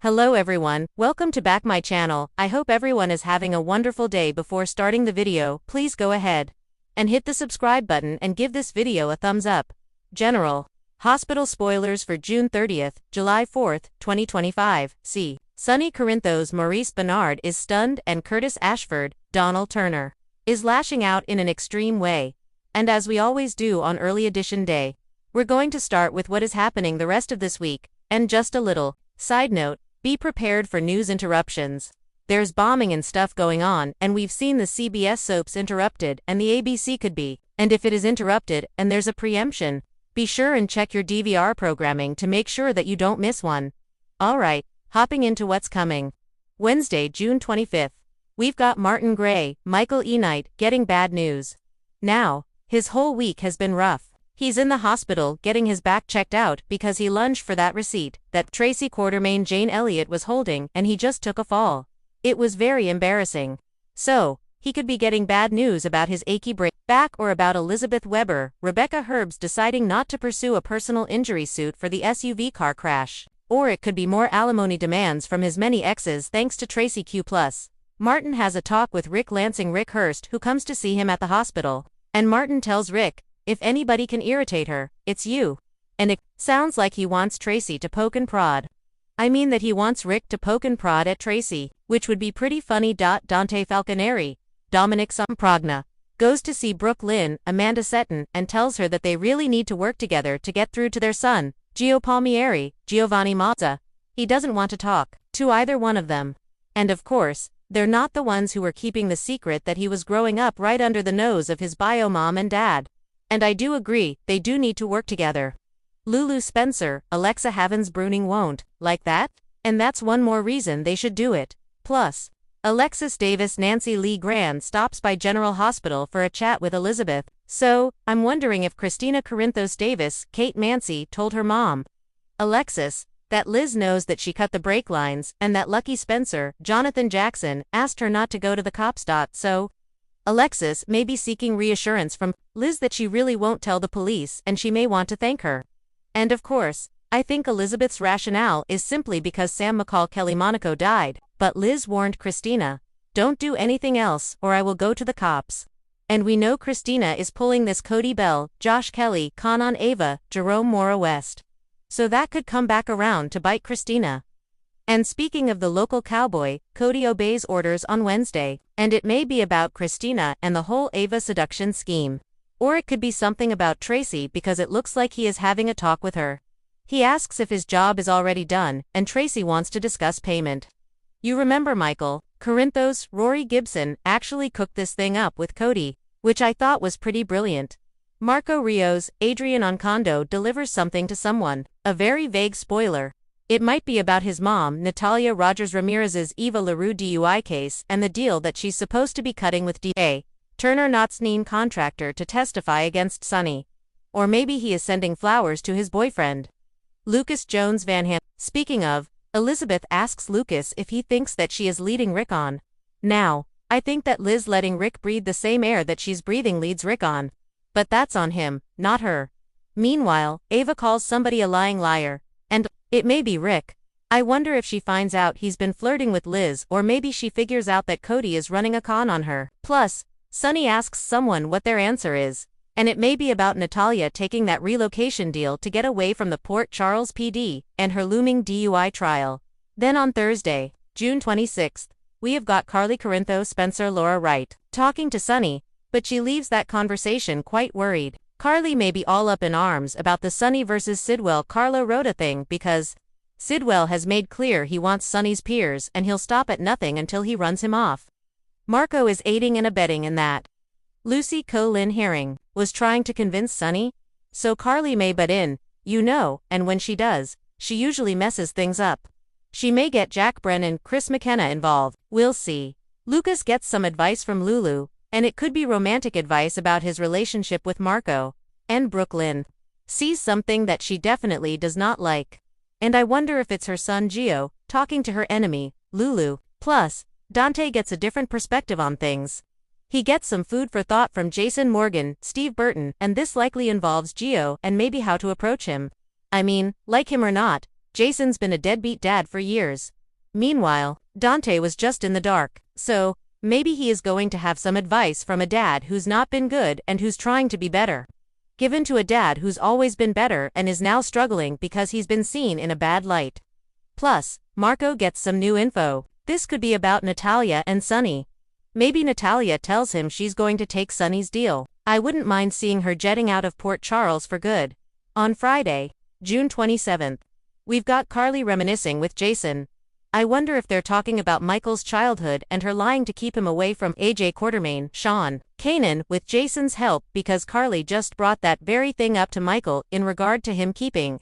Hello everyone, welcome to back my channel. I hope everyone is having a wonderful day. Before starting the video, please go ahead and hit the subscribe button and give this video a thumbs up. General Hospital spoilers for June 30th, July 4th, 2025. See. Sonny Corinthos Maurice Bernard is stunned and Curtis Ashford, Donald Turner, is lashing out in an extreme way. And as we always do on early edition day, we're going to start with what is happening the rest of this week, and just a little side note. Be prepared for news interruptions. There's bombing and stuff going on, and we've seen the CBS soaps interrupted, and the ABC could be. And if it is interrupted, and there's a preemption, be sure and check your DVR programming to make sure that you don't miss one. Alright, hopping into what's coming. Wednesday, June 25th. We've got Martin Gray, Michael E. Knight, getting bad news. Now, his whole week has been rough. He's in the hospital getting his back checked out because he lunged for that receipt that Tracy Quartermaine Jane Elliott was holding, and he just took a fall. It was very embarrassing. So, he could be getting bad news about his achy back, or about Elizabeth Weber, Rebecca Herbst deciding not to pursue a personal injury suit for the SUV car crash. Or it could be more alimony demands from his many exes thanks to Tracy Q+. Martin has a talk with Rick Lansing Rick Hurst, who comes to see him at the hospital. And Martin tells Rick, if anybody can irritate her, it's you. And it sounds like he wants Tracy to poke and prod. I mean that he wants Rick to poke and prod at Tracy, which would be pretty funny. Dante Falconeri, Dominic Somprogna, goes to see Brooke Lynn, Amanda Setton, and tells her that they really need to work together to get through to their son, Gio Palmieri, Giovanni Mazza. He doesn't want to talk to either one of them. And of course, they're not the ones who were keeping the secret that he was growing up right under the nose of his bio mom and dad. And I do agree, they do need to work together. Lulu Spencer, Alexa Havens Bruning won't like that, and that's one more reason they should do it. Plus, Alexis Davis Nancy Lee Grand stops by General Hospital for a chat with Elizabeth, so I'm wondering if Christina Corinthos Davis, Kate Mancy, told her mom, Alexis, that Liz knows that she cut the brake lines, and that Lucky Spencer, Jonathan Jackson, asked her not to go to the cops. So, Alexis may be seeking reassurance from Liz that she really won't tell the police, and she may want to thank her. And of course, I think Elizabeth's rationale is simply because Sam McCall Kelly Monaco died, but Liz warned Christina, don't do anything else or I will go to the cops. And we know Christina is pulling this Cody Bell, Josh Kelly, Kanan Ava, Jerome Mora West. So that could come back around to bite Christina. And speaking of the local cowboy, Cody obeys orders on Wednesday, and it may be about Christina and the whole Ava seduction scheme. Or it could be something about Tracy because it looks like he is having a talk with her. He asks if his job is already done, and Tracy wants to discuss payment. You remember Michael Corinthos, Rory Gibson, actually cooked this thing up with Cody, which I thought was pretty brilliant. Marco Rios, Adrian Oncondo delivers something to someone, a very vague spoiler. It might be about his mom, Natalia Rogers Ramirez's Eva LaRue DUI case and the deal that she's supposed to be cutting with D.A. Turner Knott's contractor to testify against Sonny. Or maybe he is sending flowers to his boyfriend. Lucas Jones Van Ham. Speaking of, Elizabeth asks Lucas if he thinks that she is leading Rick on. Now, I think that Liz letting Rick breathe the same air that she's breathing leads Rick on. But that's on him, not her. Meanwhile, Ava calls somebody a lying liar. And it may be Rick. I wonder if she finds out he's been flirting with Liz, or maybe she figures out that Cody is running a con on her. Plus, Sonny asks someone what their answer is, and it may be about Natalia taking that relocation deal to get away from the Port Charles PD and her looming DUI trial. Then on Thursday, June 26th, we have got Carly Corinthos Spencer Laura Wright talking to Sonny, but she leaves that conversation quite worried. Carly may be all up in arms about the Sonny vs. Sidwell Carlo Rhoda thing because Sidwell has made clear he wants Sonny's peers and he'll stop at nothing until he runs him off. Marco is aiding and abetting in that. Lucy Lynn Herring was trying to convince Sonny, so Carly may butt in, and when she does, she usually messes things up. She may get Jack Brennan, Chris McKenna involved, we'll see. Lucas gets some advice from Lulu, and it could be romantic advice about his relationship with Marco, and Brooke Lynn sees something that she definitely does not like. And I wonder if it's her son Gio, talking to her enemy, Lulu. Plus, Dante gets a different perspective on things. He gets some food for thought from Jason Morgan, Steve Burton, and this likely involves Gio and maybe how to approach him. I mean, like him or not, Jason's been a deadbeat dad for years. Meanwhile, Dante was just in the dark, so maybe he is going to have some advice from a dad who's not been good and who's trying to be better. Given to a dad who's always been better and is now struggling because he's been seen in a bad light. Plus, Marco gets some new info. This could be about Natalia and Sonny. Maybe Natalia tells him she's going to take Sonny's deal. I wouldn't mind seeing her jetting out of Port Charles for good. On Friday, June 27th, we've got Carly reminiscing with Jason. I wonder if they're talking about Michael's childhood and her lying to keep him away from AJ Quartermain, Sean Kanan, with Jason's help because Carly just brought that very thing up to Michael in regard to him keeping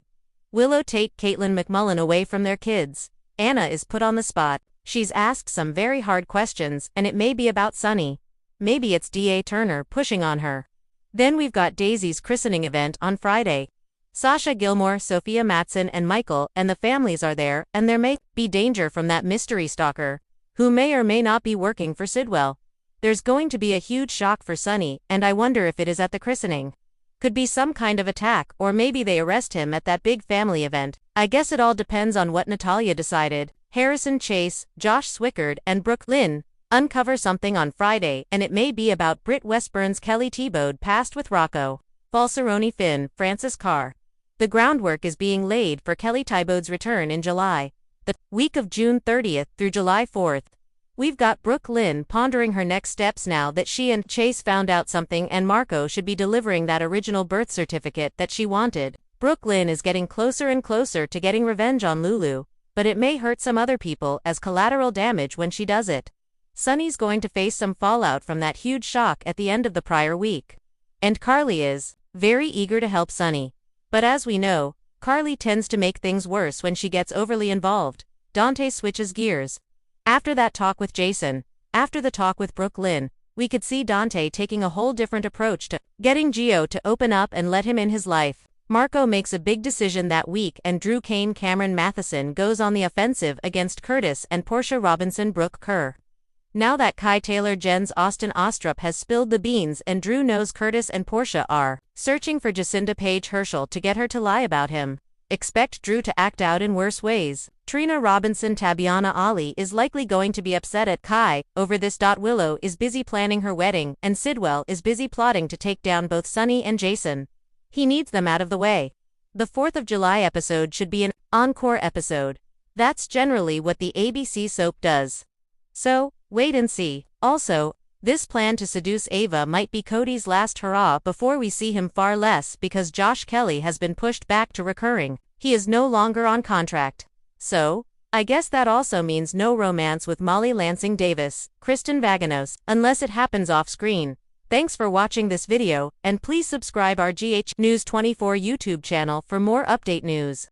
Willow Tate Caitlin McMullen away from their kids. Anna is put on the spot. She's asked some very hard questions and it may be about Sonny. Maybe it's D.A. Turner pushing on her. Then we've got Daisy's christening event on Friday. Sasha Gilmore, Sophia Matson and Michael and the families are there, and there may be danger from that mystery stalker, who may or may not be working for Sidwell. There's going to be a huge shock for Sonny, and I wonder if it is at the christening. Could be some kind of attack, or maybe they arrest him at that big family event. I guess it all depends on what Natalia decided. Harrison Chase, Josh Swickard and Brooke Lynn uncover something on Friday, and it may be about Britt Westburn's Kelly Thiebaud past with Rocco Falseroni Finn, Francis Carr. The groundwork is being laid for Kelly Thiebaud's return in July, the week of June 30th through July 4th. We've got Brooke Lynn pondering her next steps now that she and Chase found out something and Marco should be delivering that original birth certificate that she wanted. Brooke Lynn is getting closer and closer to getting revenge on Lulu, but it may hurt some other people as collateral damage when she does it. Sonny's going to face some fallout from that huge shock at the end of the prior week. And Carly is very eager to help Sonny. But as we know, Carly tends to make things worse when she gets overly involved. Dante switches gears. After that talk with Jason, after the talk with Brooke Lynn, we could see Dante taking a whole different approach to getting Gio to open up and let him in his life. Marco makes a big decision that week and Drew Kane Cameron Matheson goes on the offensive against Curtis and Portia Robinson Brooke Kerr. Now that Kai Taylor Jen's Austin Ostrup has spilled the beans and Drew knows Curtis and Portia are searching for Jacinda Page Herschel to get her to lie about him. Expect Drew to act out in worse ways. Trina Robinson Tabiana Ali is likely going to be upset at Kai over this. Willow is busy planning her wedding and Sidwell is busy plotting to take down both Sonny and Jason. He needs them out of the way. The 4th of July episode should be an encore episode. That's generally what the ABC soap does. So, wait and see. Also, this plan to seduce Ava might be Cody's last hurrah before we see him far less because Josh Kelly has been pushed back to recurring. He is no longer on contract. So, I guess that also means no romance with Molly Lansing Davis, Kristen Vaganos, unless it happens off screen. Thanks for watching this video, and please subscribe our GH News 24 YouTube channel for more update news.